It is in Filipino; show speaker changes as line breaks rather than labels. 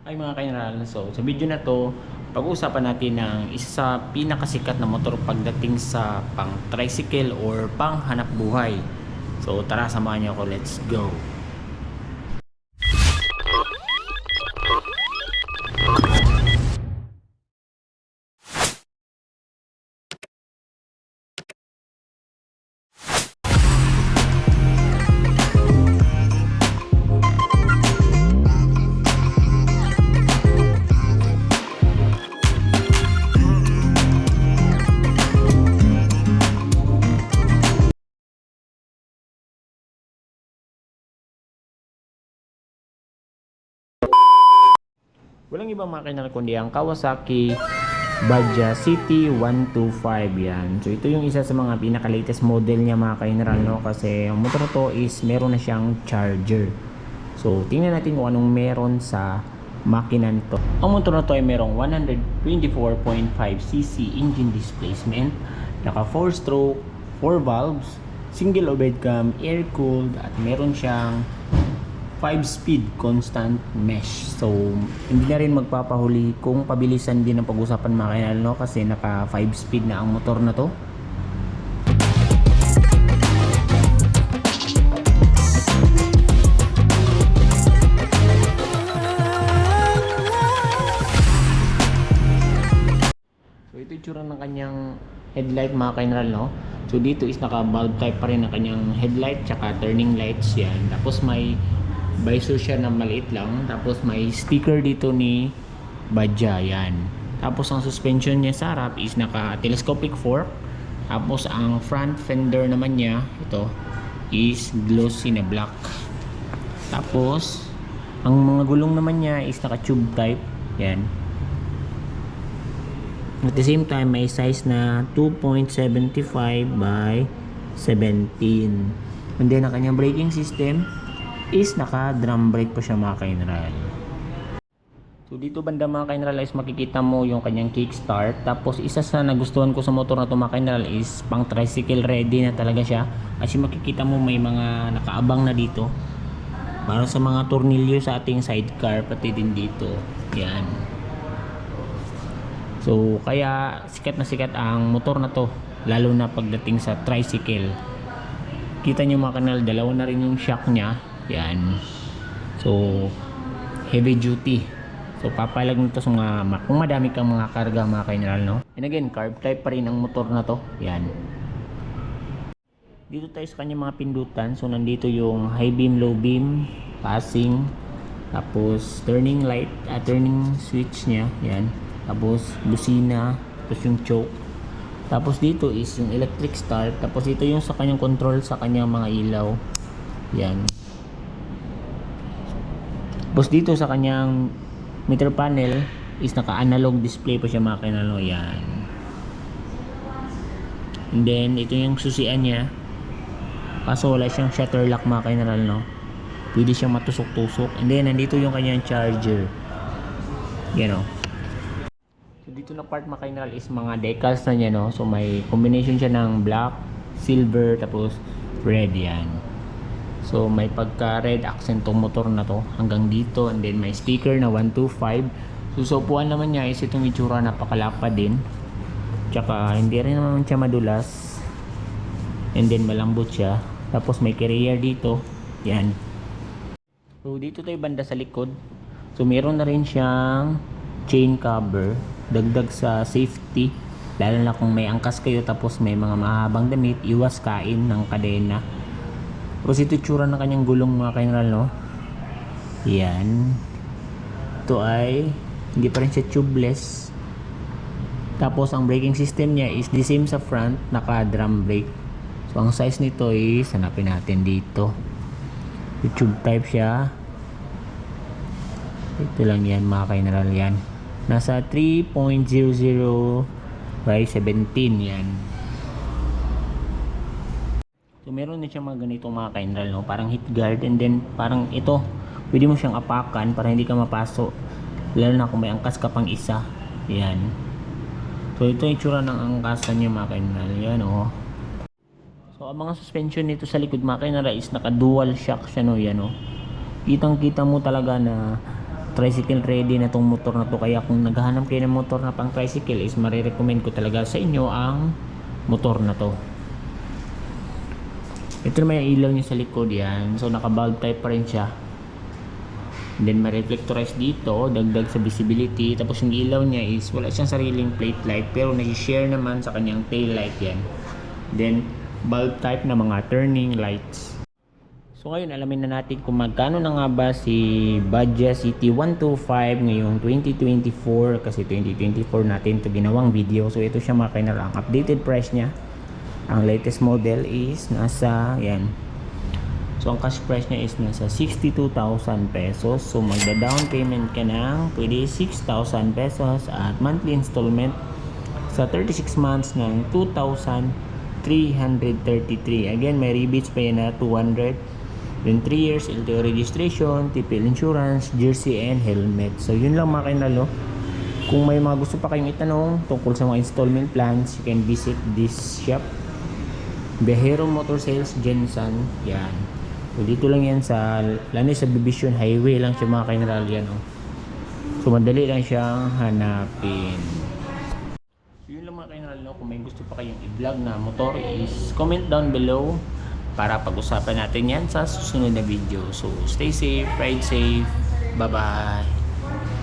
Ay mga kaineral, so sa video na to, pag-uusapan natin ng isa sa pinakasikat na motor pagdating sa pang tricycle or pang hanap buhay. So tara, samahan niyo ako, let's go. Walang ibang makina kundi ang Kawasaki Badja City 125 yan. So ito yung isa sa mga pinaka-latest model niya mga kaineral, no? Kasi ang motor to is meron na siyang charger. So tingnan natin kung anong meron sa makina nito. Ang motor na to ay merong 124.5cc engine displacement, naka 4 stroke, 4 valves, single overhead cam, air cooled, at meron siyang 5-speed constant mesh. So hindi na rin magpapahuli kung pabilisan din ang pag-usapan mga kaineral, no? Kasi naka 5-speed na ang motor na to. So ito yung tsura ng kanyang headlight mga kaineral, no? So dito is naka bulb type pa rin ang kanyang headlight tsaka turning lights yan. Tapos may visor siya na maliit lang, tapos may sticker dito ni Badja yan. Tapos ang suspension niya sa harap is naka telescopic fork. Tapos ang front fender naman niya, ito is glossy na black. Tapos ang mga gulong naman niya is naka tube type yan. At the same time may size na 2.75 by 17. And then ang kanyang braking system is naka drum brake po siya mga kaineral. So dito banda mga kaineral is makikita mo yung kanyang kickstart. Tapos isa sa nagustuhan ko sa motor na to mga kaineral is pang tricycle ready na talaga siya. Kasi makikita mo may mga nakaabang na dito para sa mga tornilyo sa ating sidecar, pati din dito yan. So kaya sikat na sikat ang motor na to, lalo na pagdating sa tricycle. Kita nyo mga kaineral, dalawa na rin yung shock nya yan. So heavy duty. So papalag nito sa mga kung madami kang mga karga mga kaineral, no? And again, carb type pa rin ang motor na to. Yan. Dito tayo sa kanyang mga pindutan. So nandito yung high beam, low beam, passing, tapos turning light, turning switch niya. Yan. Tapos busina, tapos yung choke. Tapos dito is yung electric start. Tapos ito yung sa kanyang control sa kanyang mga ilaw. Yan. Tapos dito sa kanyang meter panel is naka-analog display pa siya mga kaineral. Yan. And then ito yung susian niya. Kaso wala siyang shutter lock mga kaineral, no? Pwede siyang matusok-tusok. And then nandito yung kanyang charger. Yan, no? So dito na part mga kaineral is mga decals na niya, no? So may combination siya ng black, silver, tapos red yan. So may pagka red accent tong motor na to hanggang dito, and then may sticker na 125. So sa upuan naman niya is itong itsura, napakalapad din. Tsaka hindi rin naman siya madulas. And then malambot siya. Tapos may carrier dito. Yan. So dito tayo banda sa likod. So meron na rin siyang chain cover, dagdag sa safety. Lalo na kung may angkas kayo tapos may mga mahabang damit, iwas kain ng kadena. Tapos ito tsura ng kanyang gulong mga kaineral, no? Yan. Ito ay hindi pa rin siya tubeless. Tapos ang braking system niya is the same sa front, naka drum brake. So ang size nito is, hanapin natin dito. Tube type siya. Ito lang yan mga kaineral, yan. Nasa 3.00 by 17 yan. So meron din siyang mga ganito mga kaineral, no? Parang hit guard, and then parang ito pwede mo siyang apakan para hindi ka mapaso, lalo na kung may angkas ka pang isa. Yan. So ito yung itsura ng angkasan niya mga kaineral. Yan, oh. So ang mga suspension nito sa likod mga kaineral is naka dual shock siya, no? Yan, oh. Kitang kita mo talaga na tricycle ready na tong motor na to. Kaya kung naghahanap kayo ng motor na pang tricycle is marirecommend ko talaga sa inyo ang motor na to. Ito naman yung ilaw niya sa likod yan. So naka bulb type pa rin siya. And then may reflectorize dito, dagdag sa visibility. Tapos yung ilaw niya is wala siyang sariling plate light, pero nag-share naman sa kanyang tail light yan. Then bulb type na mga turning lights. So ngayon alamin na natin kung magkano na nga ba si Badja CT125 ngayong 2024, kasi 2024 natin ito ginawang video. So ito siya mga kainal, ang updated price niya. Ang latest model is nasa yan. So ang cash price niya is nasa 62,000 pesos. So magda-down payment ka ng pwede 6,000 pesos at monthly installment sa 36 months ng 2,333. Again, may rebates pa yan na 200. Then 3 years LTO registration, TPL insurance, jersey and helmet. So yun lang mga kainalo. Kung may mga gusto pa kayong itanong tungkol sa mga installment plans, you can visit this shop, Biyahero Motor Sales, Jensan. Yan. So dito lang yan sa Lanay Subdivision Highway lang siya mga kainalo yan. Oh. So madali lang siyang hanapin. So yun lang mga kainalo. Kung may gusto pa kayong i-vlog na motor is comment down below para pag-usapan natin yan sa susunod na video. So stay safe, ride safe. Bye bye.